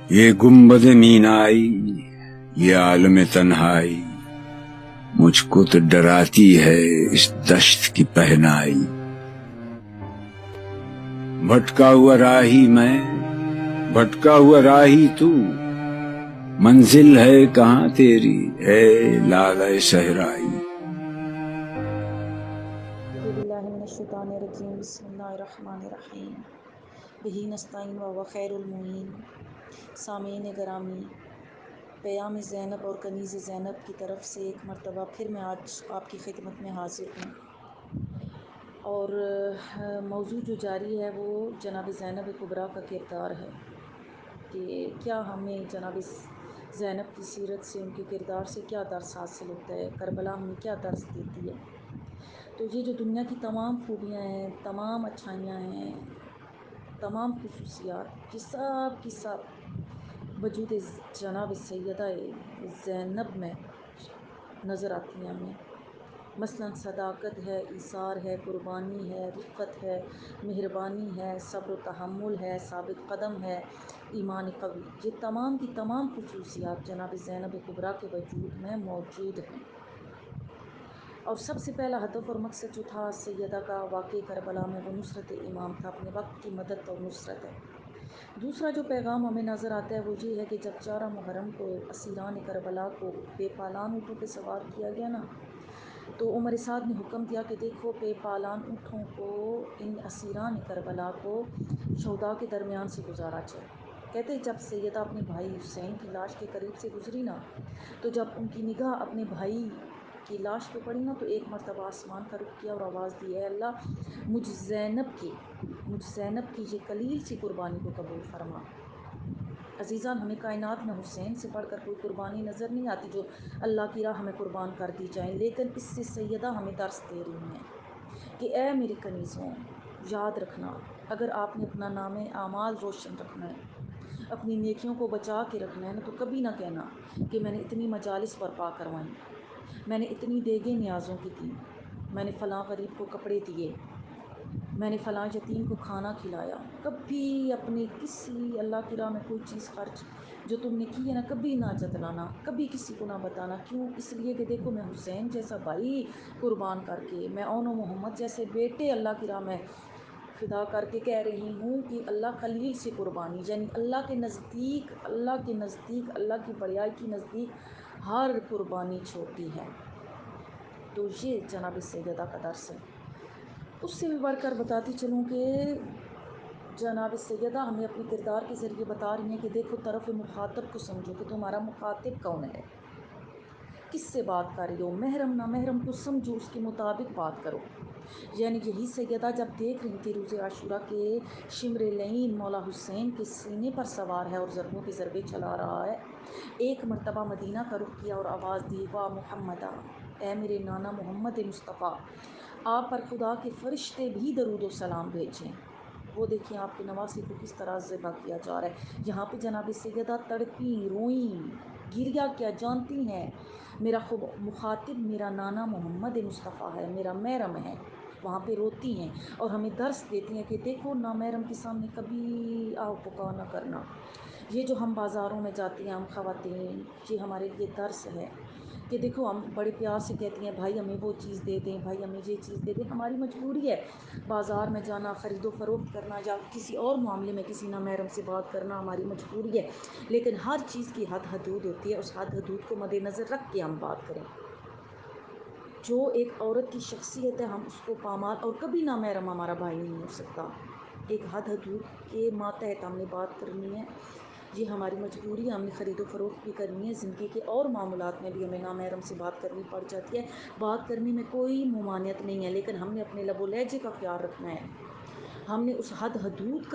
یہ گنبد مینائی، یہ عالم تنہائی، مجھ کو تو ڈراتی ہے اس دشت کی پہنائی۔ بھٹکا ہوا راہی میں، بھٹکا ہوا راہی تو، منزل ہے کہاں تیری اے لالہ صحرائی۔ اعوذ باللہ من الشیطان الرجیم، بسم اللہ الرحمن الرحیم، بہ نستعین وہو خیر المعین۔ سامعین گرامی، پیام زینب اور کنیز زینب کی طرف سے ایک مرتبہ پھر میں آج آپ کی خدمت میں حاضر ہوں، اور موضوع جو جاری ہے وہ جناب زینب کبریٰ کا کردار ہے کہ کیا ہمیں جناب زینب کی سیرت سے، ان کے کردار سے کیا درس حاصل ہوتا ہے، کربلا ہمیں کیا درس دیتی ہے۔ تو یہ جو دنیا کی تمام خوبیاں ہیں، تمام اچھائیاں ہیں، تمام خصوصیات، یہ سب کی سب وجود جناب سیدہ زینب میں نظر آتی ہیں ہمیں۔ مثلا صداقت ہے، ایثار ہے، قربانی ہے، رفت ہے، مہربانی ہے، صبر و تحمل ہے، ثابت قدم ہے، ایمان قوی، یہ تمام کی تمام خصوصیات جناب زینب کبریٰ کے وجود میں موجود ہیں۔ اور سب سے پہلا ہدف اور مقصد جو تھا سیدہ کا واقعہ کربلا میں، وہ نصرت امام تھا، اپنے وقت کی مدد اور نصرت ہے۔ دوسرا جو پیغام ہمیں نظر آتا ہے وہ یہ ہے کہ جب 4 محرم کو اسیران کربلا کو بے پالان اونٹوں پہ سوار کیا گیا نا، تو عمر سعد نے حکم دیا کہ دیکھو بے پالان اونٹوں کو، ان اسیران کربلا کو شہداء کے درمیان سے گزارا جائے۔ کہتے جب سیدہ اپنے بھائی حسین کی لاش کے قریب سے گزری نا، تو جب ان کی نگاہ اپنے بھائی کی لاش پہ پڑی نا، تو ایک مرتبہ آسمان کا رخ کیا اور آواز دی، اے اللہ مجھ زینب کی یہ قلیل سی قربانی کو قبول فرما۔ عزیزان، ہمیں کائنات میں حسین سے بڑھ کر کوئی قربانی نظر نہیں آتی جو اللہ کی راہ میں قربان کر دی جائیں، لیکن اس سے سیدہ ہمیں درس دے رہی ہیں کہ اے میری کنیزوں، یاد رکھنا، اگر آپ نے اپنا نام اعمال روشن رکھنا ہے، اپنی نیکیوں کو بچا کے رکھنا ہے نا، تو کبھی نہ کہنا کہ میں نے اتنی مجالس برپا کروائیں، میں نے اتنی دیگیں نیازوں کی دیں، میں نے فلاں غریب کو کپڑے دیے، میں نے فلاں یتیم کو کھانا کھلایا۔ کبھی اپنے کسی اللہ کی راہ میں کوئی چیز خرچ جو تم نے کی ہے نا، کبھی نہ جتلانا، کبھی کسی کو نہ بتانا۔ کیوں؟ اس لیے کہ دیکھو میں حسین جیسا بھائی قربان کر کے، میں اون و محمد جیسے بیٹے اللہ کی راہ میں فدا کر کے کہہ رہی ہوں کہ اللہ خلیل سے قربانی، یعنی اللہ کے نزدیک، اللہ کی بڑائی کے نزدیک ہر قربانی چھوٹی ہے۔ تو یہ جناب سیدہ کا درس ہے۔ اس سے بھی بڑھ کر بتاتی چلوں کہ جناب سیدہ ہمیں اپنے کردار کے ذریعے بتا رہی ہیں کہ دیکھو طرف مخاطب کو سمجھو کہ تمہارا مخاطب کون ہے، کس سے بات کر رہی ہو، محرم نہ محرم کو سمجھو، اس کے مطابق بات کرو۔ یعنی یہی سیدہ جب دیکھ رہی تھی روز عاشورہ کے شمر لعین مولا حسین کے سینے پر سوار ہے اور ضربوں پہ ضربے چلا رہا ہے، ایک مرتبہ مدینہ کا رخ کیا اور آواز دی، واہ محمدہ، اے میرے نانا محمد مصطفیٰ، آپ پر خدا کے فرشتے بھی درود و سلام بھیجیں۔ وہ دیکھیں آپ کے نواسے کو کس طرح ذبح کیا جا رہا ہے۔ یہاں پہ جناب سیدہ تڑپیں، روئیں، گریا کیا جانتی ہیں، میرا مخاطب میرا نانا محمد مصطفیٰ ہے، میرا محرم ہے، وہاں پہ روتی ہیں اور ہمیں درس دیتی ہیں کہ دیکھو نامحرم کے سامنے کبھی آہ پکا نہ کرنا۔ یہ جو ہم بازاروں میں جاتی ہیں ہم خواتین، یہ ہمارے لیے درس ہے کہ دیکھو ہم بڑے پیار سے کہتی ہیں بھائی ہمیں وہ چیز دے دیں، بھائی ہمیں یہ چیز دے دیں، ہماری مجبوری ہے بازار میں جانا، خرید و فروخت کرنا، یا کسی اور معاملے میں کسی نامحرم سے بات کرنا ہماری مجبوری ہے، لیکن ہر چیز کی حد حدود ہوتی ہے، اس حد حدود کو مد نظر رکھ کے ہم بات کریں۔ جو ایک عورت کی شخصیت ہے ہم اس کو پامال، اور کبھی نامحرم ہمارا بھائی نہیں ہو سکتا، ایک حد حدود کے ماتحت ہم نے بات کرنی ہے، یہ ہماری مجبوری ہے، ہم نے خرید و فروخت بھی کرنی ہے، زندگی کے اور معاملات میں بھی ہمیں نامحرم سے بات کرنی پڑ جاتی ہے، بات کرنے میں کوئی ممانعت نہیں ہے، لیکن ہم نے اپنے لب و لہجے کا خیال رکھنا ہے، ہم نے اس حد حدود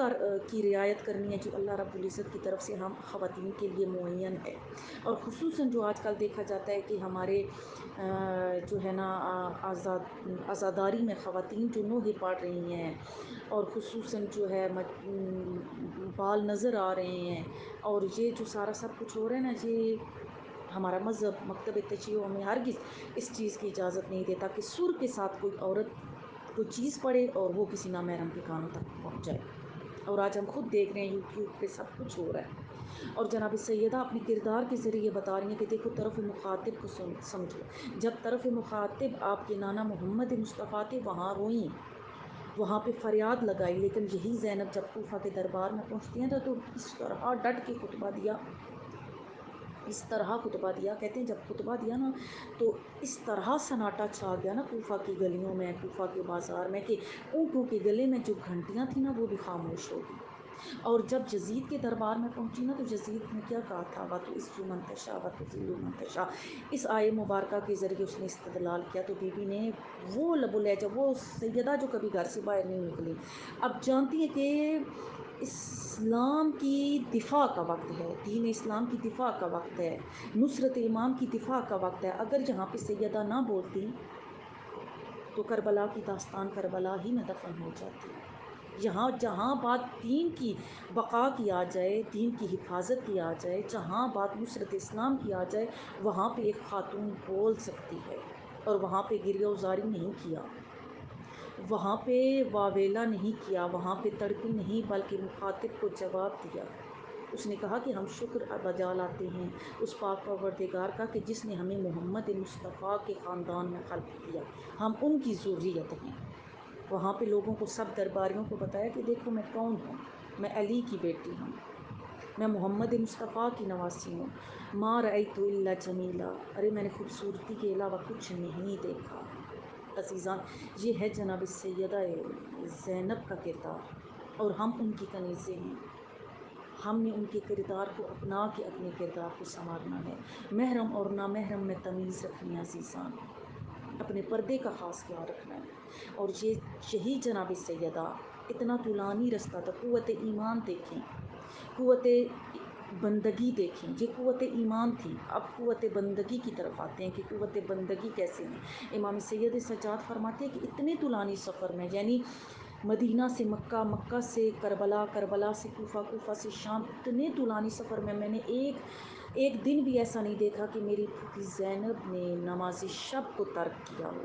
کی رعایت کرنی ہے جو اللہ رب العزت کی طرف سے ہم خواتین کے لیے معین ہے۔ اور خصوصاً جو آج کل دیکھا جاتا ہے کہ ہمارے جو ہے نا عزاداری میں خواتین جو نوحے پڑھ رہی ہیں، اور خصوصاً جو ہے بال نظر آ رہے ہیں، اور یہ جو سارا سب کچھ ہو رہا ہے نا، یہ ہمارا مذہب مکتب تشیع ہمیں ہرگز اس چیز کی اجازت نہیں دیتا کہ سر کے ساتھ کوئی عورت کوئی چیز پڑھے اور وہ کسی نامحرم کے کانوں تک پہنچ جائے۔ اور آج ہم خود دیکھ رہے ہیں یوٹیوب پہ سب کچھ ہو رہا ہے۔ اور جناب سیدہ اپنے کردار کے ذریعے بتا رہی ہیں کہ دیکھو طرف مخاطب کو سمجھو. جب طرف مخاطب آپ کے نانا محمد مصطفیٰ تھے وہاں روئیں، وہاں پہ فریاد لگائی، لیکن یہی زینب جب کوفہ کے دربار میں پہنچتی ہیں تو اس طرح ڈٹ کے خطبہ دیا، اس طرح خطبہ دیا. کہتے ہیں جب خطبہ دیا نا تو اس طرح سناٹا چھا گیا نا کوفہ کی گلیوں میں، کوفہ کے بازار میں، کہ اونٹوں کے گلے میں جو گھنٹیاں تھیں نا وہ بھی خاموش ہو گئی. اور جب یزید کے دربار میں پہنچی نا تو یزید نے کیا کہا تھا، وَتُعِزُّ مَن تَشَاءُ وَتُذِلُّ مَن تَشَاء. اس آیے مبارکہ کے ذریعے اس نے استدلال کیا. تو بی بی نے وہ لب و لہجہ، وہ سیدہ جو کبھی گھر سے باہر نہیں نکلی، اب جانتی ہیں کہ اسلام کی دفاع کا وقت ہے، دین اسلام کی دفاع کا وقت ہے، نصرت امام کی دفاع کا وقت ہے. اگر یہاں پہ سیدہ نہ بولتی تو کربلا کی داستان کربلا ہی میں دفن ہو جاتی. یہاں جہاں بات دین کی بقا کی آ جائے، دین کی حفاظت کی آ جائے، جہاں بات نصرت اسلام کی آ جائے، وہاں پہ ایک خاتون بول سکتی ہے. اور وہاں پہ گریہ وزاری نہیں کیا، وہاں پہ واویلا نہیں کیا، وہاں پہ تڑپی نہیں، بلکہ مخاطب کو جواب دیا. اس نے کہا کہ ہم شکر بجا لاتے ہیں اس پاک پروردگار کا کہ جس نے ہمیں محمد مصطفیٰ کے خاندان میں خلق کیا، ہم ان کی ذریت ہیں. وہاں پہ لوگوں کو، سب درباریوں کو بتایا کہ دیکھو میں کون ہوں، میں علی کی بیٹی ہوں، میں محمد مصطفیٰ کی نواسی ہوں. ما رأیت الا جمیلا، ارے میں نے خوبصورتی کے علاوہ کچھ نہیں دیکھا. عزیزان، یہ ہے جناب سیدہ زینب کا کردار، اور ہم ان کی کنیزیں ہیں. ہم نے ان کے کردار کو اپنا کے اپنے کردار کو سنوارنا ہے. محرم اور نامحرم میں تمیز رکھنی ہے عزیزان، اپنے پردے کا خاص خیال رکھنا ہے. اور یہی جناب سیدہ اتنا طولانی رستہ تھا. قوت ایمان دیکھیں، قوت بندگی دیکھیں، یہ قوت ایمان تھی. اب قوت بندگی کی طرف آتے ہیں کہ قوت بندگی کیسے ہیں. امام سید سجاد فرماتے ہیں کہ اتنے طولانی سفر میں، یعنی مدینہ سے مکہ، مکہ سے کربلا، کربلا سے کوفہ، کوفہ سے شام، اتنے طولانی سفر میں میں نے ایک دن بھی ایسا نہیں دیکھا کہ میری پھوپھی زینب نے نماز شب کو ترک کیا ہو.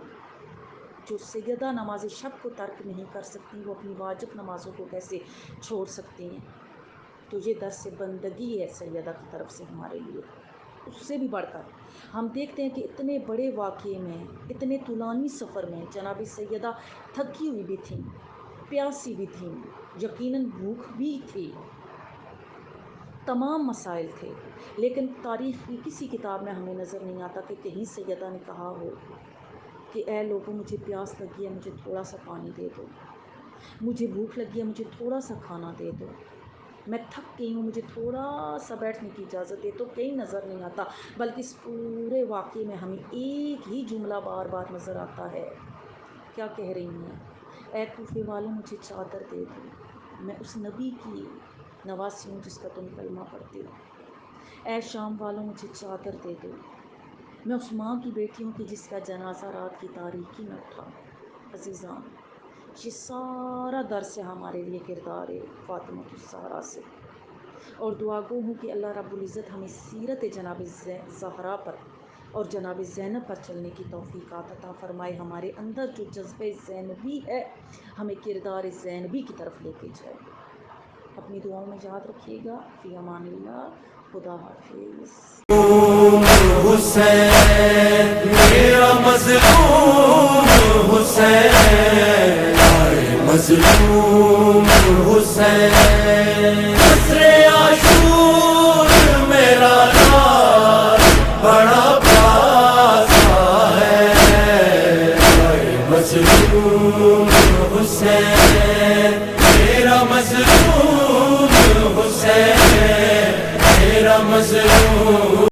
جو سیدہ نماز شب کو ترک نہیں کر سکتی، وہ اپنی واجب نمازوں کو کیسے چھوڑ سکتی ہیں. تو یہ درس بندگی ہے سیدہ کی طرف سے ہمارے لیے. اس سے بھی بڑھ کر ہم دیکھتے ہیں کہ اتنے بڑے واقعے میں، اتنے طولانی سفر میں جناب سیدہ تھکی ہوئی بھی تھیں، پیاسی بھی تھیں، یقیناً بھوک بھی تھی، تمام مسائل تھے. لیکن تاریخ کی کسی کتاب میں ہمیں نظر نہیں آتا کہ کہیں سیدہ نے کہا ہو کہ اے لوگوں مجھے پیاس لگی ہے، مجھے تھوڑا سا پانی دے دو، مجھے بھوک لگی ہے، مجھے تھوڑا سا کھانا دے دو، میں تھک گئی ہوں، مجھے تھوڑا سا بیٹھنے کی اجازت دے. تو کہیں نظر نہیں آتا، بلکہ اس پورے واقعے میں ہمیں ایک ہی جملہ بار بار نظر آتا ہے. کیا کہہ رہی ہیں؟ اے کوفے والوں مجھے چادر دے دو، میں اس نبی کی نواسی ہوں جس کا تم کلمہ پڑھتے ہو. اے شام والوں مجھے چادر دے دو، میں اس ماں کی بیٹی ہوں کہ جس کا جنازہ رات کی تاریکی میں اٹھا. عزیزان، یہ سارا درس ہے ہمارے لیے کردار فاطمہ الزہرا سے. اور دعا گو ہوں کہ اللہ رب العزت ہمیں سیرت جناب زہرا پر اور جناب زینب پر چلنے کی توفیقات عطا فرمائے. ہمارے اندر جو جذبہ زینبی ہے ہمیں کردار زینبی کی طرف لے کے جائے. اپنی دعاؤں میں یاد رکھیے گا. فی امان اللہ. خدا حافظ. حسین میرا مظلوم حسین، مظلوم حسین، عصر عاشور میرا نام بڑا پیاسا ہے. مظلوم حسین